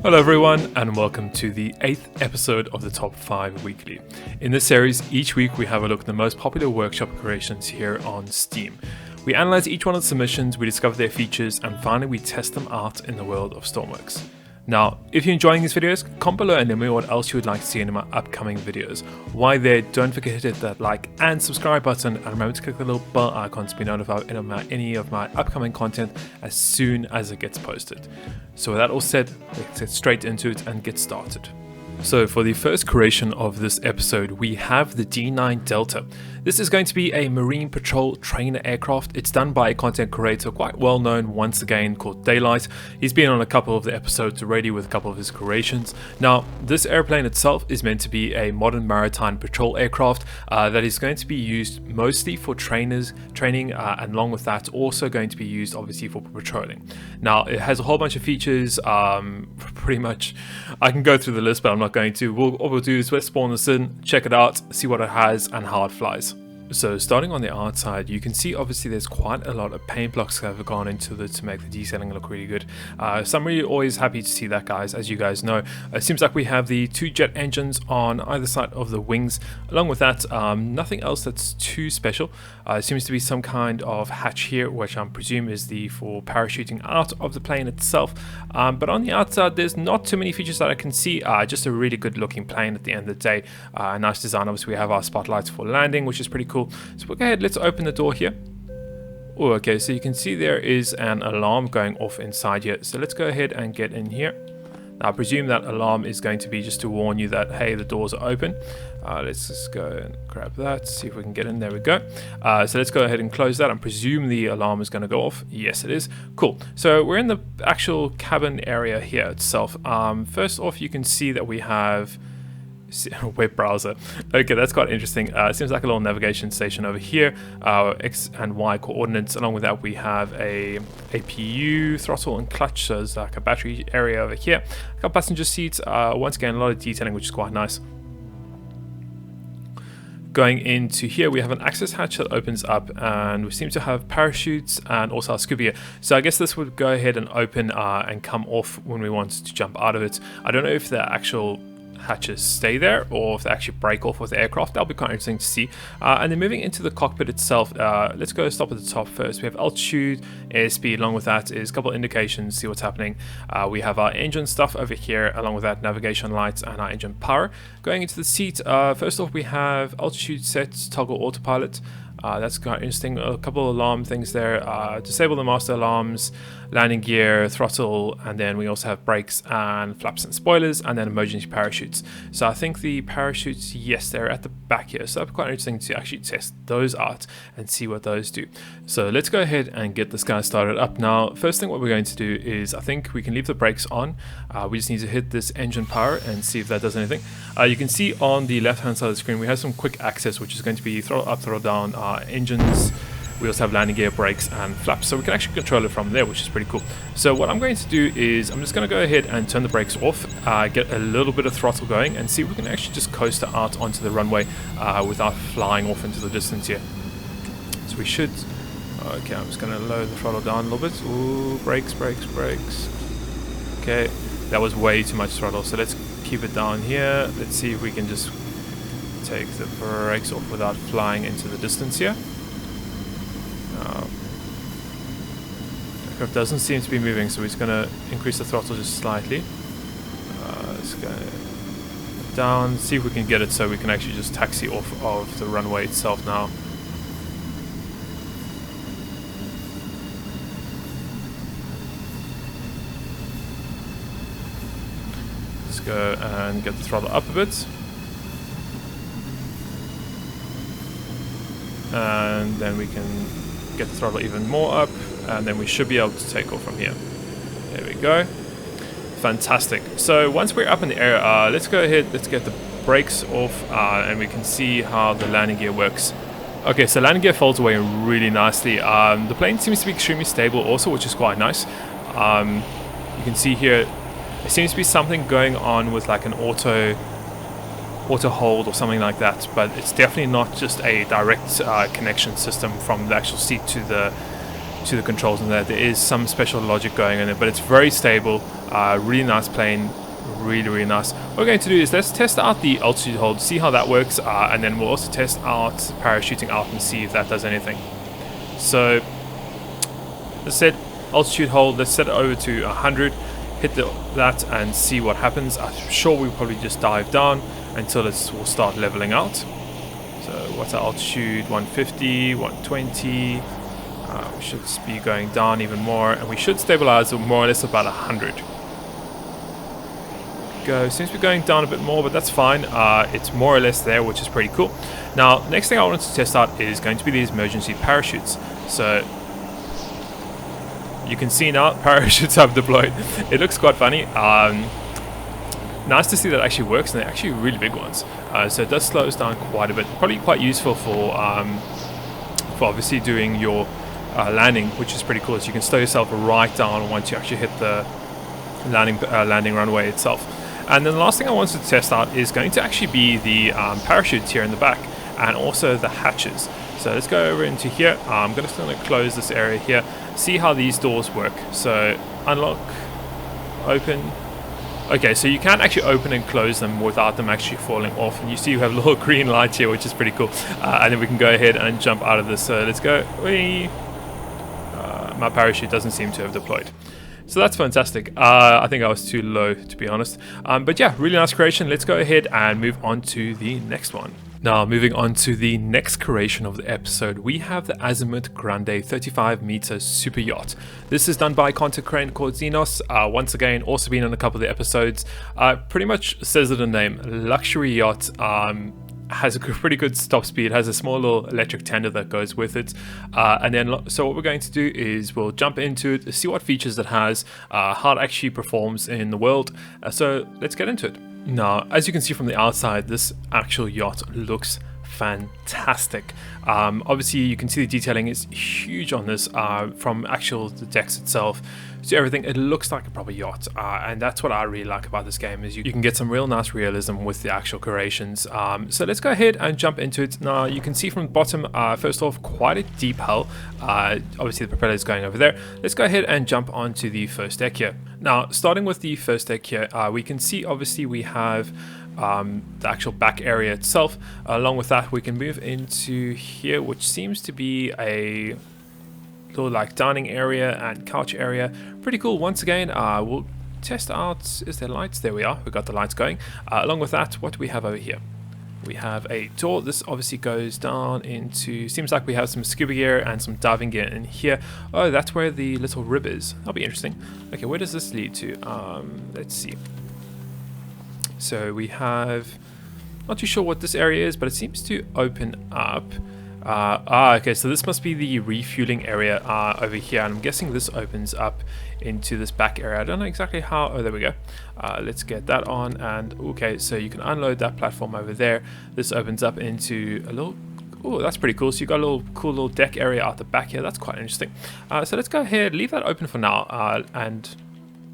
Hello everyone and welcome to the 8th episode of the Top 5 Weekly. In this series, each week we have a look at the most popular workshop creations here on Steam. We analyze each one of the submissions, we discover their features, and finally we test them out in the world of Stormworks. Now, if you're enjoying these videos, comment below and let me know what else you would like to see in my upcoming videos. While there, don't forget to hit that like and subscribe button, and remember to click the little bell icon to be notified of any of my upcoming content as soon as it gets posted. So with that all said, let's get straight into it and get started. So for the first creation of this episode, we have the D9 Delta. This is going to be a Marine Patrol trainer aircraft. It's done by a content creator quite well known once again called Daylight. He's been on a couple of the episodes already with a couple of his creations. Now, this airplane itself is meant to be a modern maritime patrol aircraft that is going to be used mostly for training, and along with that also going to be used obviously for patrolling. Now, it has a whole bunch of features, pretty much I can go through the list, but I'm not going to. All we'll do is let's spawn this in, check it out, see what it has and how it flies. So starting on the outside, you can see obviously there's quite a lot of paint blocks that have gone into it to make the detailing look really good. So I'm really always happy to see that, guys. As you guys know, it seems like we have the 2 jet engines on either side of the wings. Along with that, nothing else that's too special. It seems to be some kind of hatch here, which I presume is for parachuting out of the plane itself. But on the outside, there's not too many features that I can see. Just a really good looking plane at the end of the day. Nice design. Obviously, we have our spotlights for landing, which is pretty cool. So we'll go ahead, let's open the door here. Oh, okay, so you can see there is an alarm going off inside here. So let's go ahead and get in here. Now, I presume that alarm is going to be just to warn you that, hey, the doors are open. Let's just go and grab that, see if we can get in. There we go. So let's go ahead and close that. I presume the alarm is going to go off. Yes, it is. Cool. So we're in the actual cabin area here itself. First off, you can see that we have web browser. Okay, that's quite interesting. It seems like a little navigation station over here. X and Y coordinates. Along with that, we have a APU, throttle and clutch. So there's like a battery area over here. A couple passenger seats. Once again, a lot of detailing, which is quite nice. Going into here, we have an access hatch that opens up, and we seem to have parachutes and also our scuba gear. So I guess this would go ahead and open and come off when we want to jump out of it. I don't know if the actual hatches stay there or if they actually break off with the aircraft. That'll be quite interesting to see. And then moving into the cockpit itself, let's go stop at the top first. We have altitude, airspeed. Along with that is a couple of indications, see what's happening. We have our engine stuff over here, along with that navigation lights and our engine power. Going into the seat, first off we have altitude set, toggle autopilot. That's quite interesting. A couple of alarm things there. Disable the master alarms, landing gear, throttle, and then we also have brakes and flaps and spoilers, and then emergency parachutes. So I think the parachutes, yes, they're at the back here. So that'd be quite interesting to actually test those out and see what those do. So let's go ahead and get this guy started up. Now, first thing what we're going to do is I think we can leave the brakes on. We just need to hit this engine power and see if that does anything. You can see on the left hand side of the screen we have some quick access, which is going to be throttle up, throttle down, engines. We also have landing gear, brakes and flaps, so we can actually control it from there, which is pretty cool. So what I'm going to do is I'm just going to go ahead and turn the brakes off, get a little bit of throttle going, and see if we can actually just coast it out onto the runway without flying off into the distance here. So we should. Okay, I'm just going to lower the throttle down a little bit. Ooh, brakes. Okay, that was way too much throttle, so let's keep it down here. Let's see if we can just take the brakes off without flying into the distance here. The aircraft doesn't seem to be moving, so we're just going to increase the throttle just slightly. Let's go down, see if we can get it so we can actually just taxi off of the runway itself now. Let's go and get the throttle up a bit. And then we can get the throttle even more up, and then we should be able to take off from here. There we go. Fantastic. So once we're up in the air, let's go ahead, let's get the brakes off, and we can see how the landing gear works. Okay, so landing gear folds away really nicely. The plane seems to be extremely stable also, which is quite nice. You can see here, there seems to be something going on with like an auto hold or something like that, but it's definitely not just a direct connection system from the actual seat to to the controls in there. There is some special logic going in it, but it's very stable. Really nice plane. Really nice. What we're going to do is let's test out the altitude hold, see how that works, and then we'll also test out parachuting out and see if that does anything. So let's set altitude hold, let's set it over to 100, hit that and see what happens. I'm sure we'll probably just dive down until we'll start leveling out. So what's our altitude? 150, 120. We should be going down even more, and we should stabilize at more or less about 100. Seems to be going down a bit more, but that's fine. It's more or less there, which is pretty cool. Now, next thing I wanted to test out is going to be these emergency parachutes. So you can see now parachutes have deployed. It looks quite funny. Nice to see that actually works, and they're actually really big ones. So it does slow us down quite a bit. Probably quite useful for obviously doing your landing, which is pretty cool. So you can slow yourself right down once you actually hit the landing runway itself. And then the last thing I wanted to test out is going to actually be the parachutes here in the back, and also the hatches. So let's go over into here. I'm just going to close this area here, see how these doors work. So unlock, open. Okay, so you can actually open and close them without them actually falling off. And you see you have a little green light here, which is pretty cool. And then we can go ahead and jump out of this. So let's go. My parachute doesn't seem to have deployed. So that's fantastic. I think I was too low, to be honest. But yeah, really nice creation. Let's go ahead and move on to the next one. Now, moving on to the next creation of the episode, we have the Azimuth Grande 35-meter super yacht. This is done by a content creator called Xenos. Once again, also been on a couple of the episodes. Pretty much says it in the name, luxury yacht. Has a pretty good stop speed, has a small little electric tender that goes with it, and then so what we're going to do is we'll jump into it, see what features it has, how it actually performs in the world. So let's get into it. Now, as you can see from the outside, this actual yacht looks fantastic. Obviously you can see the detailing is huge on this, from the decks itself to everything. It looks like a proper yacht, and that's what I really like about this game, is you can get some real nice realism with the actual creations. So let's go ahead and jump into it. Now you can see from the bottom, first off, quite a deep hull. Obviously the propeller is going over there. Let's go ahead and jump onto the first deck here. Now, starting with the first deck here, we can see obviously we have the actual back area itself. Along with that, we can move into here, which seems to be a little like dining area and couch area. Pretty cool. Once again, we'll test out, is there lights? There we are, we got the lights going. Along with that, what do we have over here? We have a door. This obviously goes down into, seems like we have some scuba gear and some diving gear in here. Oh, that's where the little rib is. That'll be interesting. Okay, where does this lead to? Let's see. So we have, not too sure what this area is, but it seems to open up. Okay, so this must be the refueling area over here, and I'm guessing this opens up into this back area. I don't know exactly how. Oh, there we go. Let's get that on, and okay, so you can unload that platform over there. This opens up into a little, oh, that's pretty cool. So you got a little cool little deck area out the back here. That's quite interesting. So let's go ahead, leave that open for now, and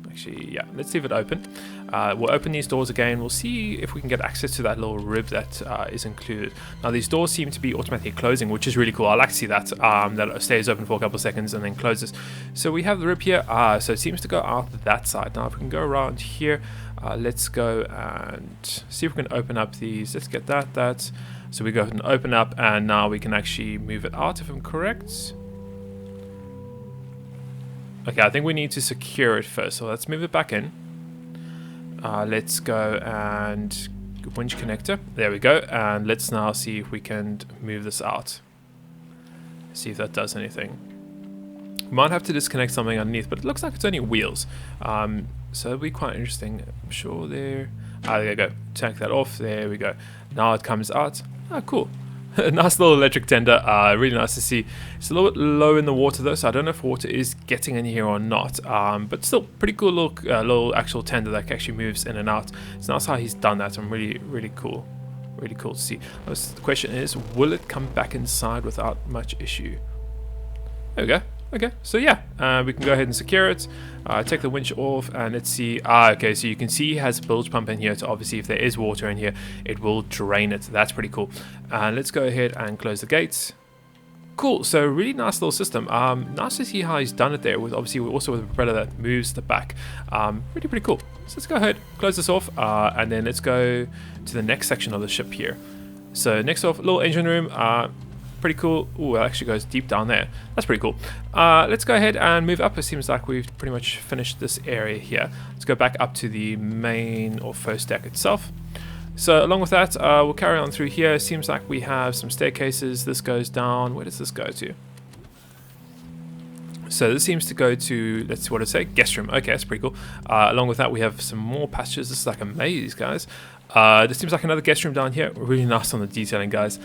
actually, yeah, let's leave it open. We'll open these doors again. We'll see if we can get access to that little rib that is included. Now, these doors seem to be automatically closing, which is really cool. I like to see that, that it stays open for a couple of seconds and then closes. So we have the rib here. So it seems to go out that side. Now, if we can go around here, let's go and see if we can open up these. Let's get that. So we go ahead and open up, and now we can actually move it out, if I'm correct. Okay, I think we need to secure it first, so let's move it back in. Let's go and winch connector. There we go, and let's now see if we can move this out. See if that does anything. We might have to disconnect something underneath, but it looks like it's only wheels. So it'll be quite interesting. I'm sure there. There you go. Take that off. There we go. Now it comes out. Ah, cool. Nice little electric tender, really nice to see. It's a little bit low in the water though, so I don't know if water is getting in here or not, but still pretty cool little actual tender that actually moves in and out. It's nice how he's done that, and really cool to see. The question is, will it come back inside without much issue? There we go. Okay, so yeah, we can go ahead and secure it, take the winch off, and let's see. Okay, so you can see he has a bilge pump in here, so obviously if there is water in here, it will drain it. That's pretty cool. Let's go ahead and close the gates. Cool, so really nice little system. Nice to see how he's done it there with obviously also with a propeller that moves the back. Pretty cool. So let's go ahead, close this off, and then let's go to the next section of the ship here. So next off, little engine room, pretty cool. Ooh, it actually goes deep down there. That's pretty cool. Let's go ahead and move up. It seems like we've pretty much finished this area here. Let's go back up to the main or first deck itself. So along with that, we'll carry on through here. It seems like we have some staircases. This goes down. Where does this go to? So this seems to go to, let's see what it say, guest room. Okay, that's pretty cool. Along with that, we have some more passages. This is like a maze, guys. This seems like another guest room down here. Really nice on the detailing, guys.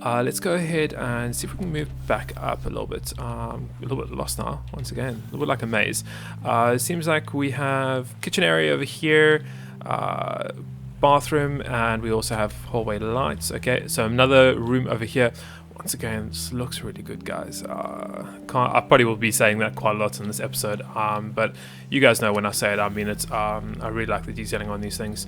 Let's go ahead and see if we can move back up a little bit. A little bit lost now, once again. A little bit like a maze. It seems like we have kitchen area over here. Bathroom, and we also have hallway lights. Okay, so another room over here. Once again, this looks really good, guys. I probably will be saying that quite a lot in this episode, but you guys know when I say it, I mean it. I really like the detailing on these things.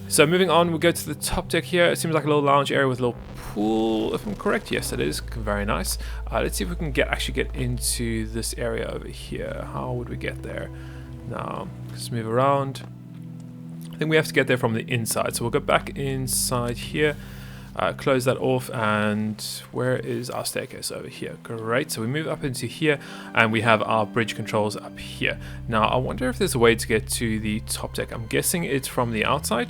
So moving on, we'll go to the top deck here. It seems like a little lounge area with a little pool, if I'm correct. Yes, it is. Very nice. Let's see if we can actually get into this area over here. How would we get there? Now, let's move around. I think we have to get there from the inside, so we'll go back inside here, close that off, and where is our staircase? Over here. Great, so we move up into here and we have our bridge controls up here. Now I wonder if there's a way to get to the top deck. I'm guessing it's from the outside,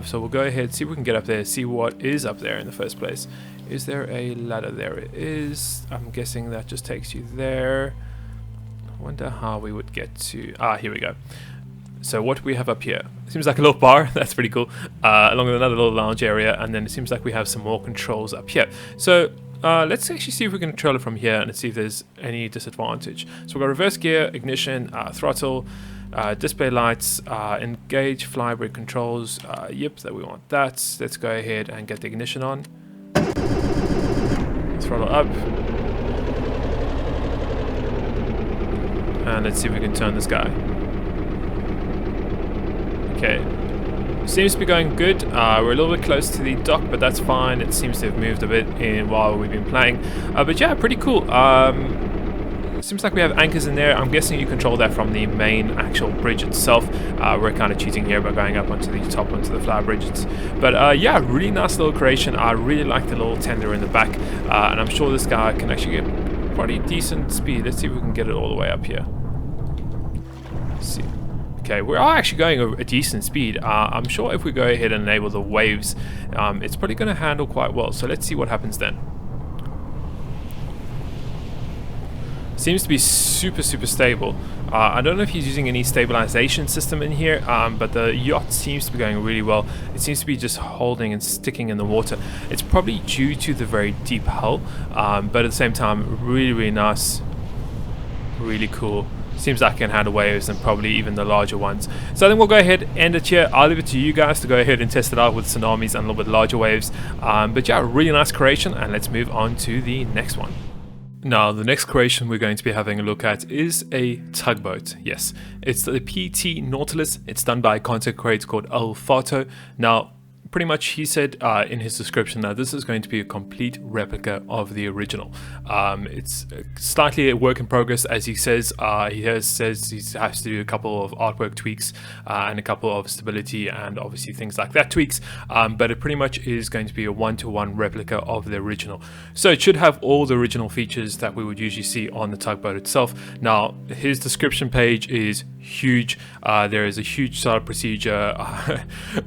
so we'll go ahead, see if we can get up there, see what is up there in the first place. Is there a ladder? There it is. I'm guessing that just takes you there. I wonder how we would get to, here we go. So what do we have up here? Seems like a little bar. That's pretty cool. Along with another little lounge area, and then it seems like we have some more controls up here. So let's actually see if we can control it from here and see if there's any disadvantage. So we've got reverse gear, ignition, throttle, display lights, engage flybrid controls. Yep, that we want that. Let's go ahead and get the ignition on. Throttle up. And let's see if we can turn this guy. Okay, seems to be going good. We're a little bit close to the dock, but that's fine. It seems to have moved a bit in while we've been playing. But yeah, pretty cool. Seems like we have anchors in there. I'm guessing you control that from the main actual bridge itself. We're kind of cheating here by going up onto the top, onto the flower bridges. But yeah, really nice little creation. I really like the little tender in the back. And I'm sure this guy can actually get pretty decent speed. Let's see if we can get it all the way up here. Let's see. Okay, we're actually going a decent speed. I'm sure if we go ahead and enable the waves, it's probably going to handle quite well. So let's see what happens then. Seems to be super stable. I don't know if he's using any stabilization system in here, but the yacht seems to be going really well. It seems to be just holding and sticking in the water. It's probably due to the very deep hull, but at the same time, really nice, really cool. Seems like I can handle waves and probably even the larger ones. So I think we'll go ahead and end it here. I'll leave it to you guys to go ahead and test it out with tsunamis and a little bit larger waves. But yeah, really nice creation, and let's move on to the next one. Now, the next creation we're going to be having a look at is a tugboat. Yes, it's the PT Nautilus. It's done by a content creator called Alfato. Now, pretty much he said in his description that this is going to be a complete replica of the original. It's slightly a work in progress, as he says. Says he has to do a couple of artwork tweaks and a couple of stability and obviously things like that tweaks, but it pretty much is going to be a one-to-one replica of the original. So it should have all the original features that we would usually see on the tugboat itself. Now, his description page is huge. There is a huge startup procedure,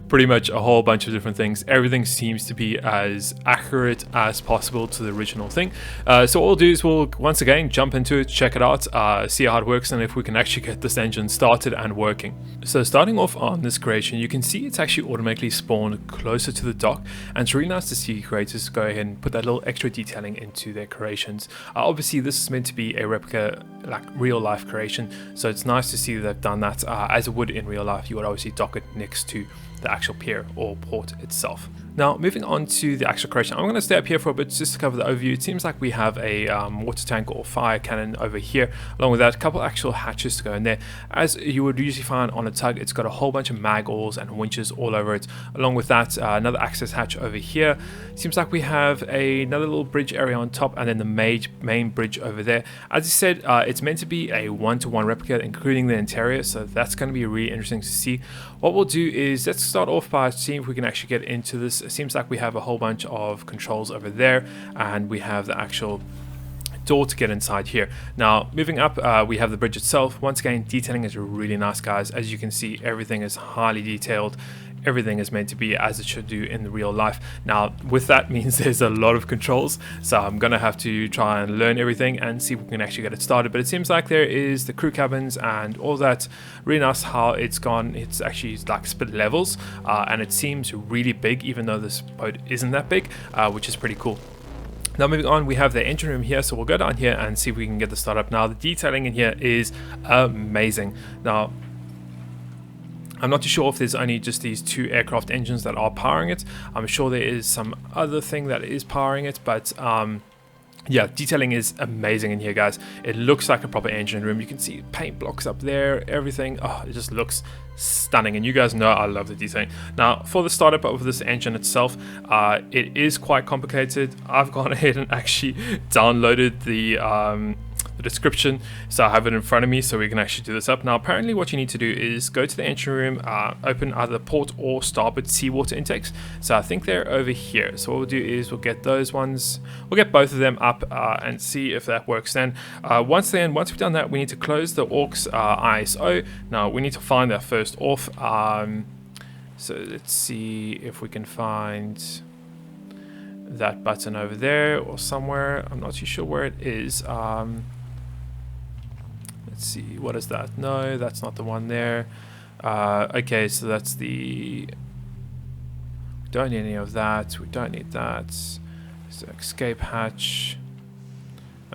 pretty much a whole bunch of different things. Everything seems to be as accurate as possible to the original thing. So what we'll do is we'll once again jump into it, check it out, see how it works, and if we can actually get this engine started and working. So starting off on this creation, you can see it's actually automatically spawned closer to the dock, and it's really nice to see creators go ahead and put that little extra detailing into their creations. Obviously this is meant to be a replica, like real life creation, so it's nice to see that they've done that. As it would in real life, you would obviously dock it next to the actual pier or port itself. Now, moving on to the actual creation, I'm going to stay up here for a bit just to cover the overview. It seems like we have a water tank or fire cannon over here. Along with that, a couple actual hatches to go in there. As you would usually find on a tug, it's got a whole bunch of mag-oars and winches all over it. Along with that, another access hatch over here. Seems like we have another little bridge area on top, and then the main bridge over there. As I said, it's meant to be a one-to-one replica, including the interior, so that's going to be really interesting to see. What we'll do is let's start off by seeing if we can actually get into this. It seems like we have a whole bunch of controls over there, and we have the actual door to get inside here. Now, moving up, we have the bridge itself. Once again, detailing is really nice, guys. As you can see, everything is highly detailed. Everything is meant to be as it should do in the real life. Now, with that means there's a lot of controls, so I'm gonna have to try and learn everything and see if we can actually get it started. But it seems like there is the crew cabins and all that. Really nice how it's gone. It's actually like split levels, and it seems really big, even though this boat isn't that big, which is pretty cool. Now, moving on, we have the engine room here, so we'll go down here and see if we can get the start up. Now, the detailing in here is amazing. Now, I'm not too sure if there's only just these two aircraft engines that are powering it. I'm sure there is some other thing that is powering it, but yeah, detailing is amazing in here, guys. It looks like a proper engine room. You can see paint blocks up there, everything. Oh, it just looks stunning, and you guys know I love the detailing. Now, for the startup of this engine itself, it is quite complicated. I've gone ahead and actually downloaded the description, so I have it in front of me so we can actually do this up. Now, apparently what you need to do is go to the engine room, open either port or starboard seawater intakes. So I think they're over here. So what we'll do is we'll get those ones, we'll get both of them up and see if that works then. Once we've done that, we need to close the aux ISO. Now we need to find that first off. So let's see if we can find that button over there or somewhere. I'm not too sure where it is. Let's see, what is that? No, that's not the one there. Okay, so that's the... We don't need any of that. We don't need that. So escape hatch.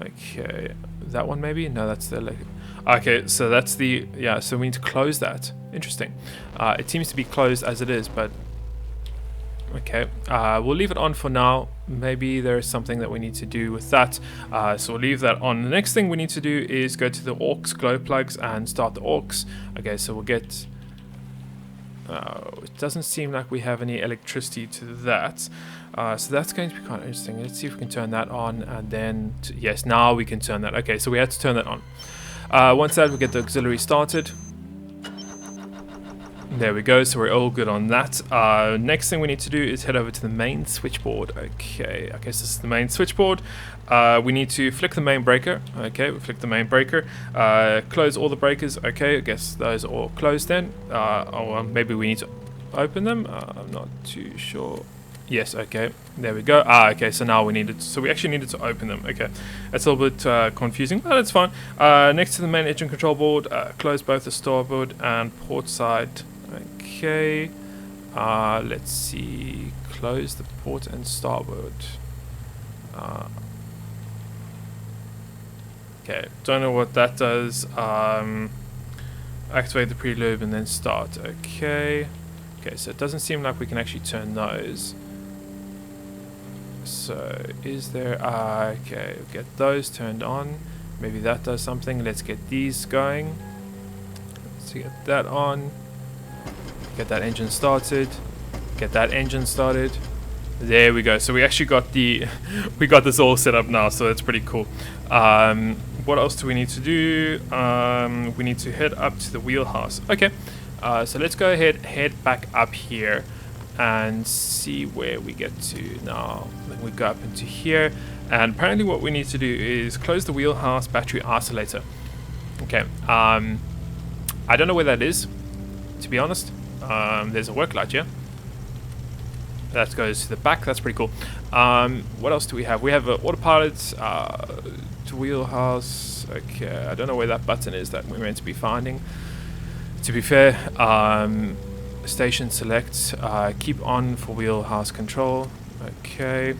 Okay, that one maybe? No, that's the... Okay, so that's the... Yeah, so we need to close that. Interesting. It seems to be closed as it is, but... Okay, we'll leave it on for now. Maybe there's something that we need to do with that, so we'll leave that on. The next thing we need to do is go to the aux glow plugs and start the aux. Okay, so we'll get... it doesn't seem like we have any electricity to that, so that's going to be kind of interesting. Let's see if we can turn that on, and then... Yes, now we can turn that. Okay, so we had to turn that on. Once that, we get the auxiliary started. There we go, so we're all good on that. Next thing we need to do is head over to the main switchboard. Okay, I guess this is the main switchboard. We need to flick the main breaker. Okay, we flick the main breaker. Close all the breakers. Okay, I guess those are all closed then. Or maybe we need to open them. I'm not too sure. Yes, okay, there we go. Okay, so now we needed, so we actually needed to open them. Okay, that's a little bit confusing, but that's fine. Next to the main engine control board, close both the starboard and port side. Okay, let's see, close the port and starboard. Okay, don't know what that does. Activate the preload and then start. Okay, so it doesn't seem like we can actually turn those. So is there, okay, we'll get those turned on. Maybe that does something. Let's get these going. Let's get that on. Get that engine started. Get that engine started. There we go. So we actually got the we got this all set up now, so that's pretty cool. What else do we need to do? We need to head up to the wheelhouse. Okay. So let's go ahead, head back up here and see where we get to now. Then we go up into here, and apparently what we need to do is close the wheelhouse battery isolator. Okay. I don't know where that is, to be honest. There's a work light here. That goes to the back. That's pretty cool. What else do we have? We have autopilot to wheelhouse. Okay, I don't know where that button is that we're meant to be finding. To be fair, station select. Keep on for wheelhouse control. Okay.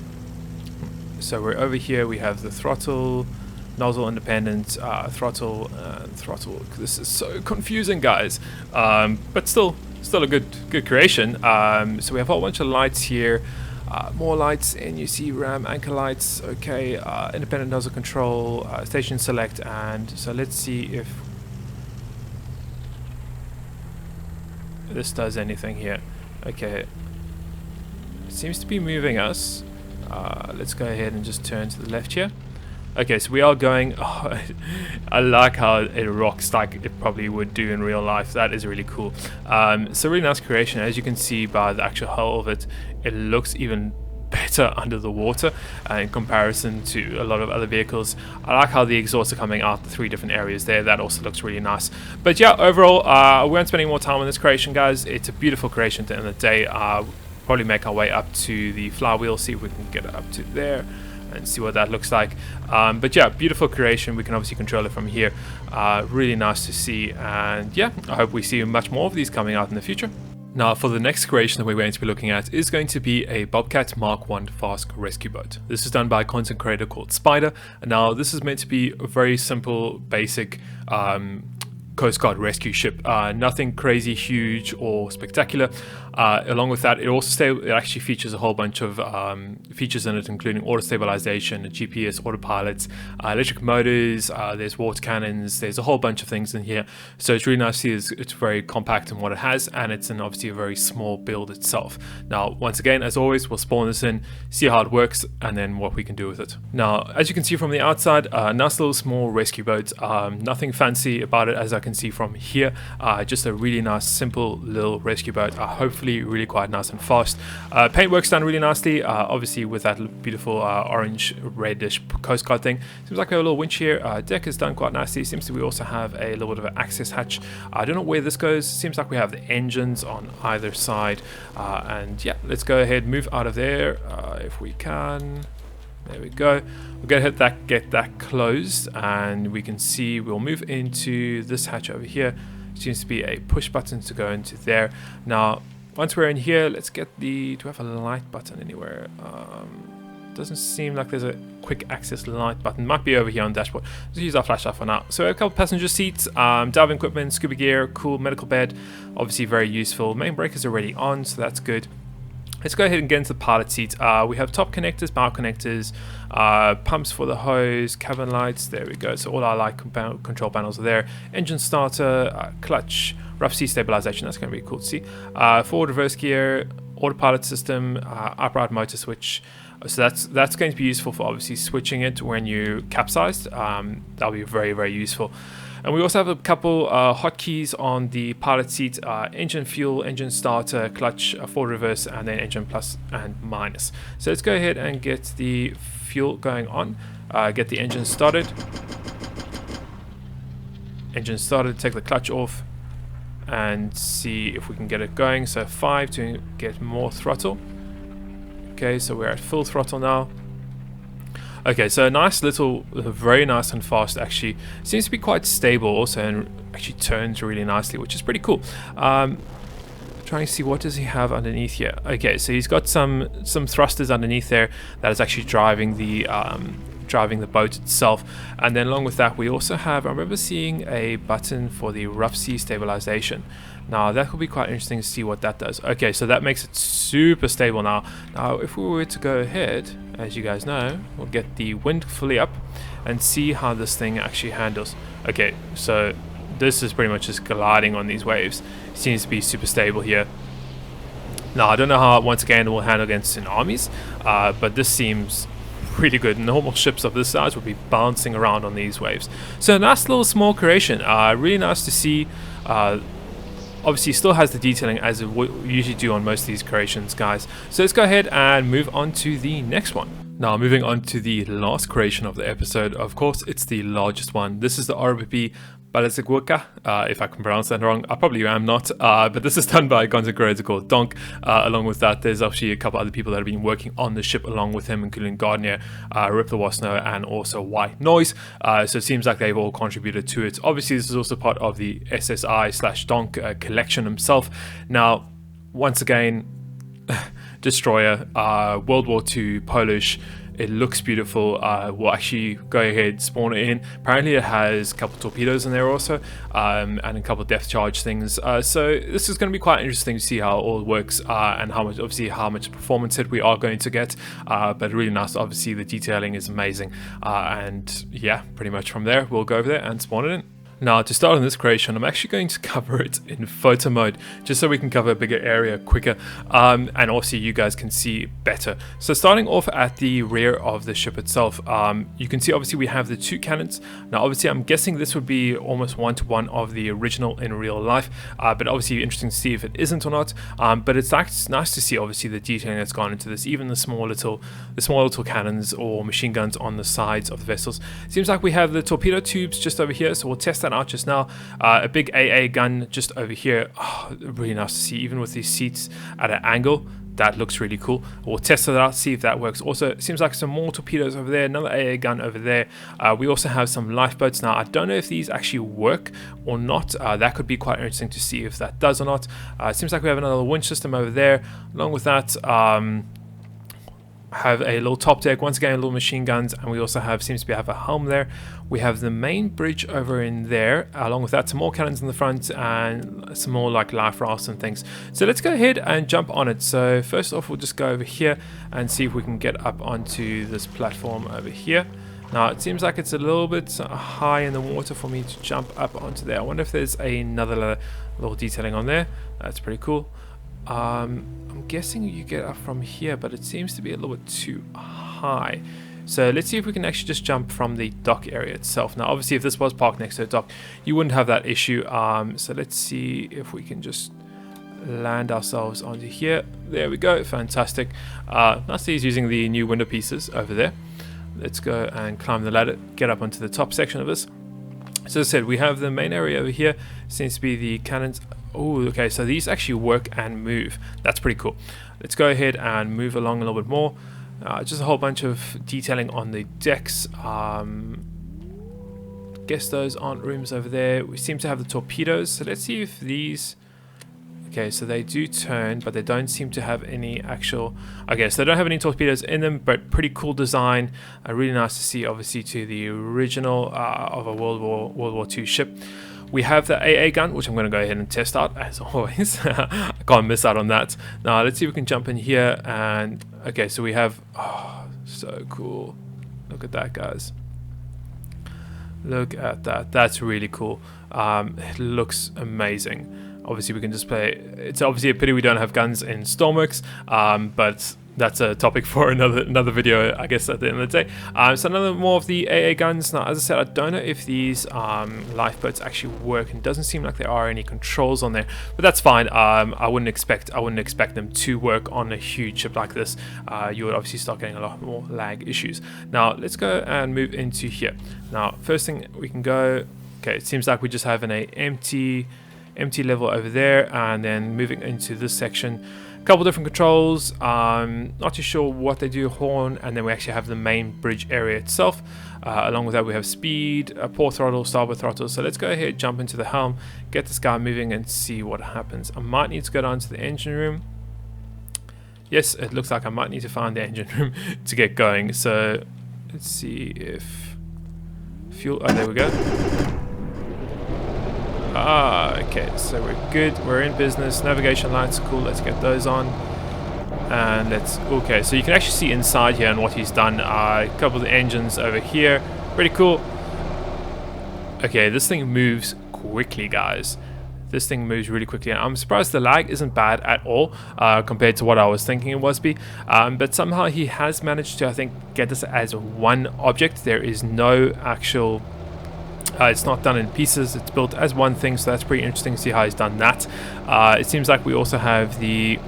So we're over here. We have the throttle, nozzle independent, throttle, and throttle. This is so confusing, guys. But still, still a good creation. So we have a whole bunch of lights here. More lights in, you see RAM anchor lights, okay, independent nozzle control, station select, and so let's see if this does anything here. Okay, it seems to be moving us. Let's go ahead and just turn to the left here. Okay, so we are going. Oh, I like how it rocks like it probably would do in real life. That is really cool. So really nice creation. As you can see by the actual hull of it, it looks even better under the water in comparison to a lot of other vehicles. I like how the exhausts are coming out the 3 different areas there. That also looks really nice. But yeah, overall, we aren't spending more time on this creation, guys. It's a beautiful creation at the end of the day. Probably make our way up to the flywheel, see if we can get it up to there and see what that looks like. But yeah, beautiful creation. We can obviously control it from here. Really nice to see, and yeah, I hope we see much more of these coming out in the future. Now, for the next creation that we're going to be looking at is going to be a Bobcat Mark 1 fast rescue boat. This is done by a content creator called Spider, and now this is meant to be a very simple, basic Coast Guard rescue ship. Nothing crazy, huge, or spectacular. Along with that, it actually features a whole bunch of features in it, including auto stabilization, GPS, autopilots, electric motors. There's water cannons. There's a whole bunch of things in here. So it's really nice to see it's very compact in what it has, and it's obviously a very small build itself. Now, once again, as always, we'll spawn this in, see how it works, and then what we can do with it. Now, as you can see from the outside, nice little small rescue boat. Nothing fancy about it, as I can see from here. Just a really nice, simple little rescue boat. Hopefully really quite nice and fast. Paintwork's done really nicely, obviously with that beautiful orange reddish Coast Guard thing. Seems like we have a little winch here. Deck is done quite nicely. Seems to we also have a little bit of an access hatch. I don't know where this goes. Seems like we have the engines on either side, and yeah, let's go ahead, move out of there if we can. There we go. We're going to get that closed, and we can see we'll move into this hatch over here. Seems to be a push button to go into there. Now, once we're in here, let's get do we have a light button anywhere? Doesn't seem like there's a quick access light button. Might be over here on the dashboard. Let's use our flashlight for now. So a couple passenger seats, diving equipment, scuba gear, cool medical bed. Obviously very useful. Main brake is already on, so that's good. Let's go ahead and get into the pilot seat. We have top connectors, bow connectors, pumps for the hose, cabin lights. There we go. So all our light control panels are there. Engine starter, clutch, rough sea stabilization. That's going to be cool to see. Forward reverse gear, autopilot system, upright motor switch. So that's going to be useful for obviously switching it when you capsized. That'll be very, very useful. And we also have a couple hotkeys on the pilot seat: engine fuel, engine starter, clutch, forward reverse, and then engine plus and minus. So let's go ahead and get the fuel going on, get the engine started. Engine started, take the clutch off, and see if we can get it going. So 5 to get more throttle. Okay, so we're at full throttle now. Okay, so a nice little, very nice and fast actually. Seems to be quite stable also, and actually turns really nicely, which is pretty cool. Trying to see what does he have underneath here. Okay, so he's got some thrusters underneath there that is actually driving the boat itself. And then along with that, we also have, I remember seeing a button for the rough sea stabilization. Now that will be quite interesting to see what that does. Okay, so that makes it super stable now. Now if we were to go ahead, as you guys know, we'll get the wind fully up and see how this thing actually handles. Okay, so this is pretty much just gliding on these waves. It seems to be super stable here. Now I don't know how, once again, it will handle against tsunamis, but this seems really good. Normal ships of this size would be bouncing around on these waves. So a nice little small creation. Really nice to see. Obviously still has the detailing as it would usually do on most of these creations, guys. So let's go ahead and move on to the next one. Now moving on to the last creation of the episode. Of course, it's the largest one. This is the RBP Ballast Oquawka, if I can pronounce that wrong. I probably am not, but this is done by a content creator called Donk. Along with that, there's actually a couple other people that have been working on the ship along with him, including Gardner, Rip the Wasno, and also White Noise. So it seems like they've all contributed to it. Obviously, this is also part of the SSI/Donk collection himself. Now, once again, destroyer, World War II Polish It looks beautiful. We'll actually go ahead, spawn it in. Apparently it has a couple torpedoes in there also, and a couple depth charge things. So this is going to be quite interesting to see how it all works, and how much performance hit we are going to get. But really nice. Obviously the detailing is amazing, and yeah, pretty much from there we'll go over there and spawn it in. Now, to start on this creation, I'm actually going to cover it in photo mode, just so we can cover a bigger area quicker, and also you guys can see better. So starting off at the rear of the ship itself, you can see obviously we have the 2 cannons. Now obviously I'm guessing this would be almost 1-to-1 of the original in real life, but obviously interesting to see if it isn't or not. But it's nice to see obviously the detailing that's gone into this, even the small little cannons or machine guns on the sides of the vessels. Seems like we have the torpedo tubes just over here, so we'll test that out just now. A big AA gun just over here. Oh, really nice to see, even with these seats at an angle. That looks really cool. We'll test it out, see if that works. Also, it seems like some more torpedoes over there, another AA gun over there. We also have some lifeboats. Now, I don't know if these actually work or not. That could be quite interesting to see if that does or not. It seems like we have another winch system over there. Along with that, have a little top deck, once again little machine guns, and we also seems to have a helm there. We have the main bridge over in there, along with that some more cannons in the front and some more like life rafts and things. So let's go ahead and jump on it. So first off, we'll just go over here and see if we can get up onto this platform over here. Now it seems like it's a little bit high in the water for me to jump up onto there. I wonder if there's another little detailing on there. That's pretty cool. I'm guessing you get up from here, but it seems to be a little bit too high. So let's see if we can actually just jump from the dock area itself. Now obviously if this was parked next to a dock, you wouldn't have that issue. So let's see if we can just land ourselves onto here. There we go, fantastic. Nice to use using the new window pieces over there. Let's go and climb the ladder, get up onto the top section of this. So as I said, we have the main area over here. Seems to be the cannons. Oh, okay, so these actually work and move. That's pretty cool. Let's go ahead and move along a little bit more. Just a whole bunch of detailing on the decks. Guess those aren't rooms over there. We seem to have the torpedoes. So let's see if these... Okay, so they do turn, but they don't seem to have any actual... Okay, so they don't have any torpedoes in them, but pretty cool design. Really nice to see, obviously, to the original of a World War II ship. We have the AA gun, which I'm going to go ahead and test out, as always. I can't miss out on that. Now, let's see if we can jump in here. And okay, so we have... Oh, so cool. Look at that, guys. Look at that. That's really cool. It looks amazing. Obviously, we can just play... It's obviously a pity we don't have guns in Stormworks, but... That's a topic for another video, I guess, at the end of the day. So another more of the AA guns. Now, as I said, I don't know if these lifeboats actually work, and it doesn't seem like there are any controls on there, but that's fine. I wouldn't expect them to work on a huge ship like this. You would obviously start getting a lot more lag issues. Now, let's go and move into here. Now, first thing we can go. Okay, it seems like we just have an empty level over there, and then moving into this section. Couple different controls, not too sure what they do. Horn, and then we actually have the main bridge area itself. Along with that, we have speed, port throttle, starboard throttle. So let's go ahead, jump into the helm, get this guy moving, and see what happens. I might need to go down to the engine room. Yes, it looks like I might need to find the engine room to get going. So let's see if fuel. Oh, there we go. Okay, so we're good, we're in business. Navigation lights, cool, let's get those on. And let's, okay, so you can actually see inside here and what he's done. A couple of the engines over here, pretty cool. Okay, this thing moves quickly, guys. This thing moves really quickly, and I'm surprised the lag isn't bad at all compared to what I was thinking it was be. But somehow he has managed to, I think, get this as one object. There is no actual... it's not done in pieces, it's built as one thing, so that's pretty interesting to see how he's done that. It seems like we also have the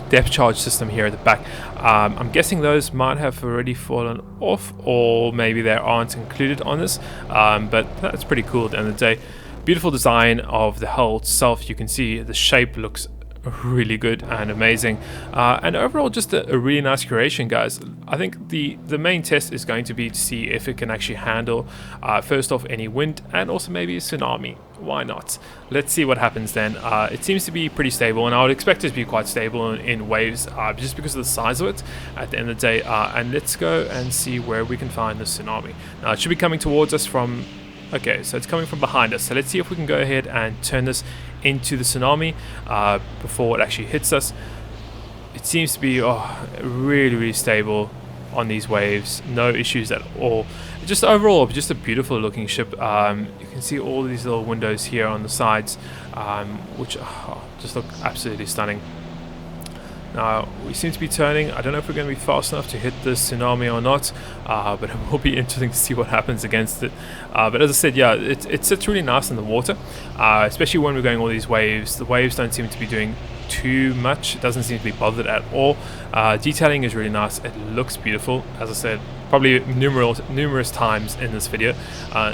depth charge system here at the back. I'm guessing those might have already fallen off, or maybe they aren't included on this, but that's pretty cool at the end of the day. Beautiful design of the hull itself. You can see the shape looks really good and amazing, and overall just a really nice creation, guys. I think the main test is going to be to see if it can actually handle first off any wind and also maybe a tsunami. Why not? Let's see what happens then. It seems to be pretty stable, and I would expect it to be quite stable in waves, just because of the size of it at the end of the day. And let's go and see where we can find the tsunami. Now it should be coming towards us from, okay, so it's coming from behind us. So let's see if we can go ahead and turn this into the tsunami before it actually hits us. It seems to be really stable on these waves, no issues at all. Just overall, just a beautiful looking ship. You can see all these little windows here on the sides, which just look absolutely stunning. Now we seem to be turning. I don't know if we're going to be fast enough to hit the tsunami or not, but it will be interesting to see what happens against it. But as I said, yeah, it sits really nice in the water, especially when we're going all these waves. The waves don't seem to be doing too much. It doesn't seem to be bothered at all. Detailing is really nice. It looks beautiful, as I said, probably numerous times in this video.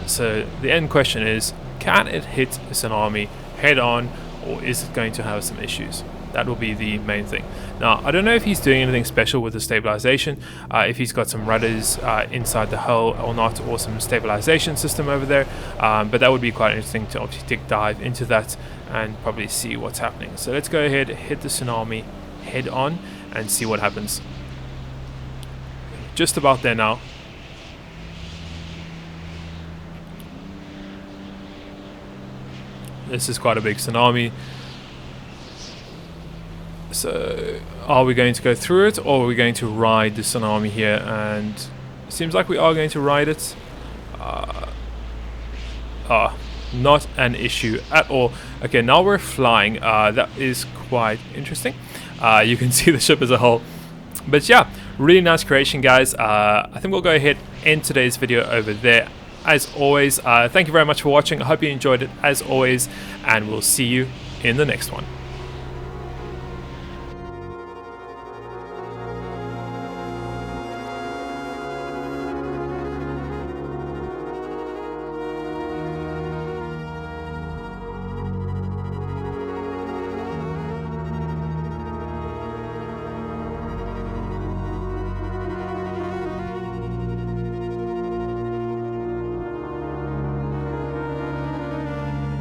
So the end question is, can it hit a tsunami head on, or is it going to have some issues? That will be the main thing. Now, I don't know if he's doing anything special with the stabilization, if he's got some rudders inside the hull or not, or some stabilization system over there, but that would be quite interesting to obviously dive into that and probably see what's happening. So let's go ahead, hit the tsunami head on and see what happens. Just about there now. This is quite a big tsunami. So are we going to go through it, or are we going to ride the tsunami here? And it seems like we are going to ride it. Not an issue at all. Okay, now we're flying. That is quite interesting. You can see the ship as a whole. But yeah, really nice creation, guys. I think we'll go ahead and end today's video over there. As always, thank you very much for watching. I hope you enjoyed it as always, and we'll see you in the next one.